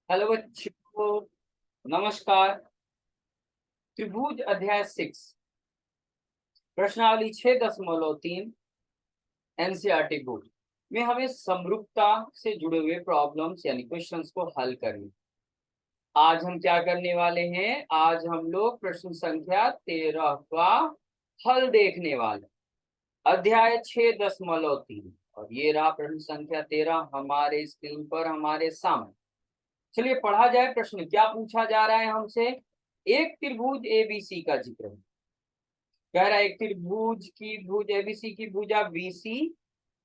Hello बच्चों, नमस्कार। त्रिभुज अध्याय 6 प्रश्नावली 6.3 एनसीईआरटी बुक में हमें समरूपता से जुड़े हुए प्रॉब्लम्स यानी क्वेश्चंस को हल करने। आज हम क्या करने वाले हैं? आज हम लोग प्रश्न संख्या 13 का हल देखने वाले। अध्याय 6.3 और ये रहा प्रश्न संख्या 13 हमारे स्क्रीन पर हमारे सामने। चलिए पढ़ा जाए। प्रश्न क्या पूछा जा रहा है हमसे? एक त्रिभुज एबीसी का जिक्र है। कह रहा है एक त्रिभुज की भुज एबीसी की भुजा बीसी।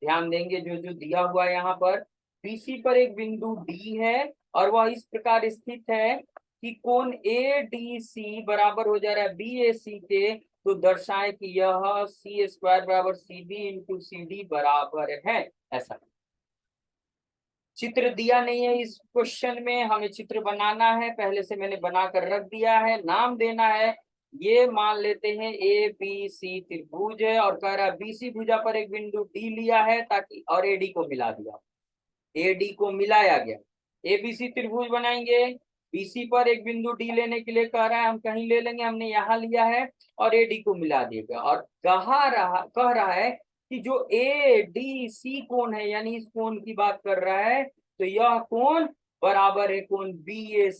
ध्यान देंगे जो जो दिया हुआ है यहाँ पर। बीसी पर एक बिंदु डी है और वह इस प्रकार स्थित है कि कोण ए डी सी बराबर हो जा रहा है बी ए सी के। तो दर्शाए कि यह सी स्क्वायर बराबर C B into C D बराबर है। ऐसा चित्र दिया नहीं है इस क्वेश्चन में, हमें चित्र बनाना है। पहले से मैंने बनाकर रख दिया है, नाम देना है। ये मान लेते हैं ए बी सी त्रिभुज है और कह रहा है बीसी भुजा पर एक बिंदु डी लिया है ताकि, और एडी को मिला दिया। एडी को मिलाया गया, एबीसी त्रिभुज बनाएंगे। बीसी पर एक बिंदु डी लेने के लिए कह रहा है, हम कहीं ले लेंगे, हमने यहाँ लिया है और एडी को मिला दिएगा। और कह रहा है कि जो ए डी सी कोण है यानी इस कोण की बात कर रहा है, तो यह कोण बराबर है कोण बी ए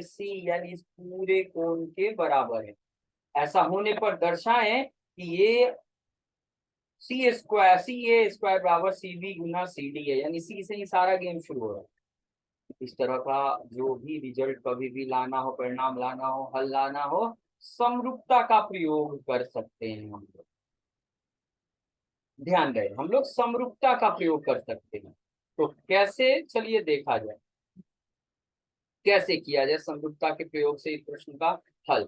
सी यानी इस पूरे कोण के बराबर है। ऐसा होने पर दर्शाएं कि ये सी ए स्क्वायर बराबर सी बी गुना सी डी है, यानी सी से ही सारा गेम शुरू हो रहा है। इस तरह का जो भी रिजल्ट कभी भी लाना हो, परिणाम लाना हो, हल लाना हो, समरूपता का प्रयोग कर सकते हैं हम लोग। ध्यान रहे, हम लोग समरूपता का प्रयोग कर सकते हैं। तो कैसे, चलिए देखा जाए कैसे किया जाए समरूपता के प्रयोग से इस प्रश्न का हल।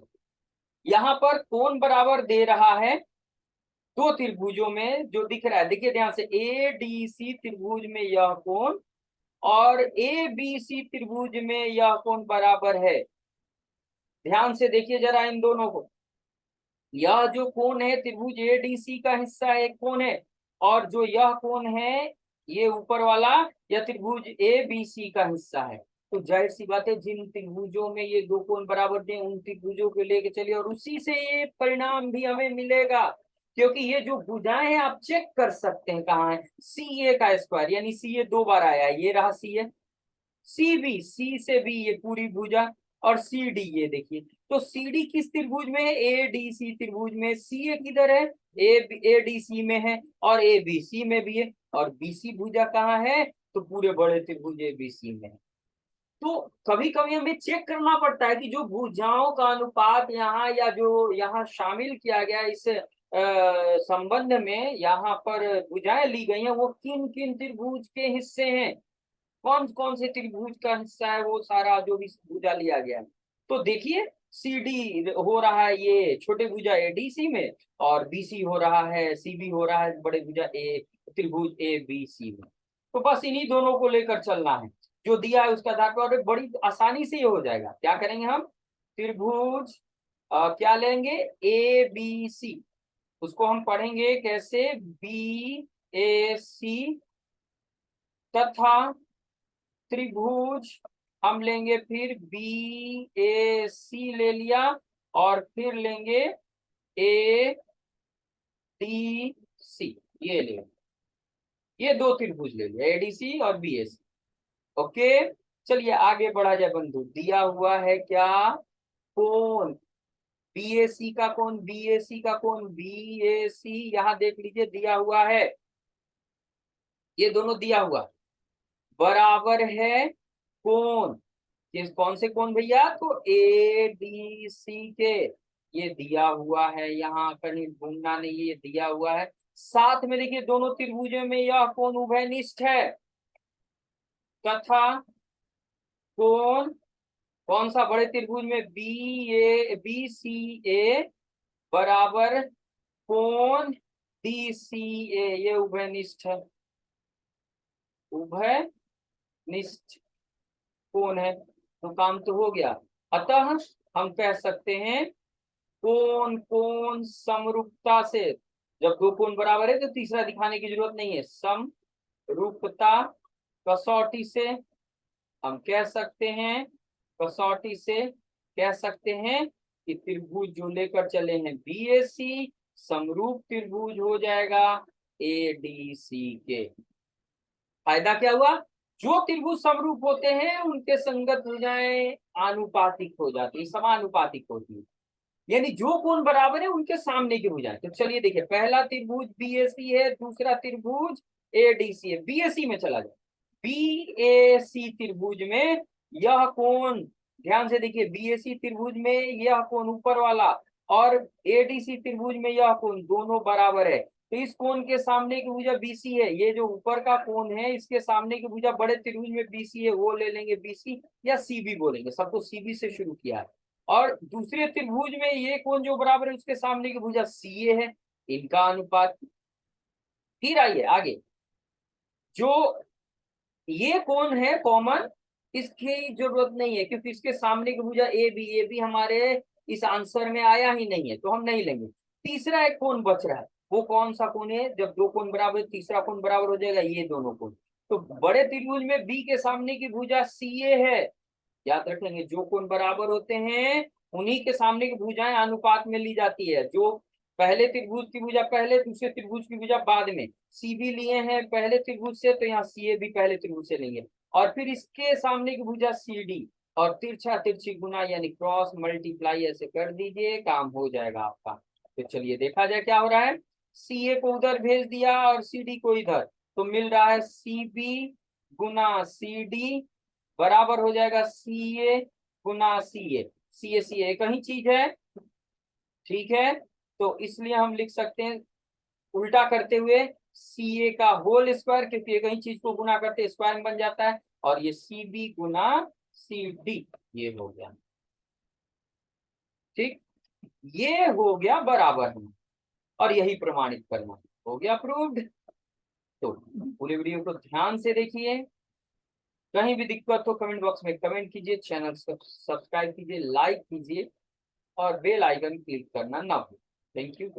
यहाँ पर कोण बराबर दे रहा है दो त्रिभुजों में जो दिख रहा है, देखिए ध्यान से, ए डी सी त्रिभुज में यह कोण और ए बी सी त्रिभुज में यह कोण बराबर है। ध्यान से देखिए जरा इन दोनों को। यह जो कोण है त्रिभुज ए डी सी का हिस्सा एक कोण है, और जो यह कोण है ये ऊपर वाला यह त्रिभुज ए बी सी का हिस्सा है। तो जाहिर सी बात है जिन त्रिभुजों में ये दो कोण बराबर थे उन त्रिभुजों को लेके चलिए, और उसी से ये परिणाम भी हमें मिलेगा। क्योंकि ये जो भुजाएं हैं आप चेक कर सकते हैं कहाँ है। सी ए का स्क्वायर यानी सी ए दो बार आया है, ये रहा सी ए। सी बी, सी से बी ये पूरी भुजा, और सी डी ये देखिए। तो सी डी किस त्रिभुज में है? ए डी सी त्रिभुज में। सी ए किधर है? ए डी सी में है, और ए बी सी में भी है। और बी सी भुजा कहाँ है? तो पूरे बड़े त्रिभुज ए बी सी में है। तो कभी कभी हमें चेक करना पड़ता है कि जो भुजाओं का अनुपात यहाँ या जो यहाँ शामिल किया गया इस संबंध में, यहाँ पर भुजाएं ली गई हैं, वो किन किन त्रिभुज के हिस्से हैं, कौन कौन से त्रिभुज का हिस्सा है, वो सारा जो भी भुजा लिया गया है। तो देखिए सी डी हो रहा है ये छोटे भुजा ए डी सी में, और बी सी हो रहा है, सी बी हो रहा है बड़े भुजा ए त्रिभुज ए बी सी में। तो बस इन्हीं दोनों को लेकर चलना है, जो दिया है उसका आधार पर बड़ी आसानी से ये हो जाएगा। क्या करेंगे हम? त्रिभुज क्या लेंगे? ए बी सी, उसको हम पढ़ेंगे कैसे? बी ए सी, तथा त्रिभुज हम लेंगे फिर बी ए सी ले लिया, और फिर लेंगे ए डी सी, ये ले, ये दो त्रिभुज ले लिया, एडीसी और बी ए सी। ओके, चलिए आगे बढ़ा जाए बंधु। दिया हुआ है क्या? कोण बी ए सी का कोण, बी ए सी का कोण बी ए सी, यहां देख लीजिए दिया हुआ है, ये दोनों दिया हुआ बराबर है कोण किस, कौन से कोण भैया? तो ए डी सी के। ये दिया हुआ है, यहाँ कहीं घूमना नहीं, ये दिया हुआ है। साथ में देखिए दोनों त्रिभुजों में यह कोण उभयनिष्ठ है, तथा कोण कौन सा? बड़े त्रिभुज में बी सी ए बराबर कोण डी सी ए, ये उभयनिष्ठ है, उभयनिष्ठ कोण है। तो काम तो हो गया। अतः हम कह सकते हैं कोण कोण समरूपता से, जब दो कोण बराबर है तो तीसरा दिखाने की जरूरत नहीं है, समरूपता कसौटी से हम कह सकते हैं कसौटी से, कह सकते हैं कि त्रिभुज जो लेकर चले हैं बीएसी समरूप त्रिभुज हो जाएगा एडीसी के। फायदा क्या हुआ, जो त्रिभुज समरूप होते हैं उनके संगत भुजाएं आनुपातिक हो जाती है, समानुपातिक होती है, यानी जो कोण बराबर है उनके सामने की भुजाएं। तो चलिए देखिए, पहला त्रिभुज बीएसी है, दूसरा त्रिभुज एडीसी है। बीएसी में चला जाए, बीएसी त्रिभुज में यह कोण, ध्यान से देखिए, बीएसी त्रिभुज में यह कोण ऊपर वाला और एडीसी त्रिभुज में यह कोण दोनों बराबर है। तो इस कोण के सामने की भुजा बीसी है, ये जो ऊपर का कोण है इसके सामने की भुजा बड़े त्रिभुज में बीसी है, वो ले लेंगे बीसी या सीबी बोलेंगे, सबको सीबी से शुरू किया है। और दूसरे त्रिभुज में ये कोण जो बराबर है उसके सामने की भुजा सीए है, इनका अनुपात। फिर आइए आगे, जो ये कोण है कॉमन, इसकी जरूरत नहीं है क्योंकि इसके सामने की भुजा ए बी हमारे इस आंसर में आया ही नहीं है, तो हम नहीं लेंगे। तीसरा एक कोण बच रहा है, वो कौन सा कोण है, जब दो कोण बराबर तीसरा कोण बराबर हो जाएगा ये दोनों कोण। तो बड़े त्रिभुज में बी के सामने की भुजा सीए है, याद रखेंगे जो कोण बराबर होते हैं उन्हीं के सामने की भुजाएं अनुपात में ली जाती है। जो पहले त्रिभुज की भुजा पहले, दूसरे त्रिभुज की भुजा बाद में, सी भी लिए हैं पहले त्रिभुज से तो यहाँ सी ए भी पहले त्रिभुज से लेंगे, और फिर इसके सामने की भुजा सी डी, और तिरछा तिरछी गुना यानी क्रॉस मल्टीप्लाई ऐसे कर दीजिए, काम हो जाएगा आपका। तो चलिए देखा जाए क्या हो रहा है, सी ए को उधर भेज दिया और सी डी को इधर, तो मिल रहा है सी बी गुना सी डी बराबर हो जाएगा सी ए गुना सी ए। सी ए कहीं चीज है, ठीक है, तो इसलिए हम लिख सकते हैं उल्टा करते हुए सी ए का होल स्क्वायर, क्योंकि ये कहीं चीज को गुना करते स्क्वायर में बन जाता है, और ये सी बी गुना सी डी, ये हो गया, ठीक, ये हो गया बराबर में, और यही प्रमाणित करना हो गया प्रूव्ड। तो पूरे वीडियो को ध्यान से देखिए, कहीं भी दिक्कत हो कमेंट बॉक्स में कमेंट कीजिए, चैनल सब्सक्राइब कीजिए, लाइक कीजिए और बेल आइकन क्लिक करना ना भूलें। Thank you.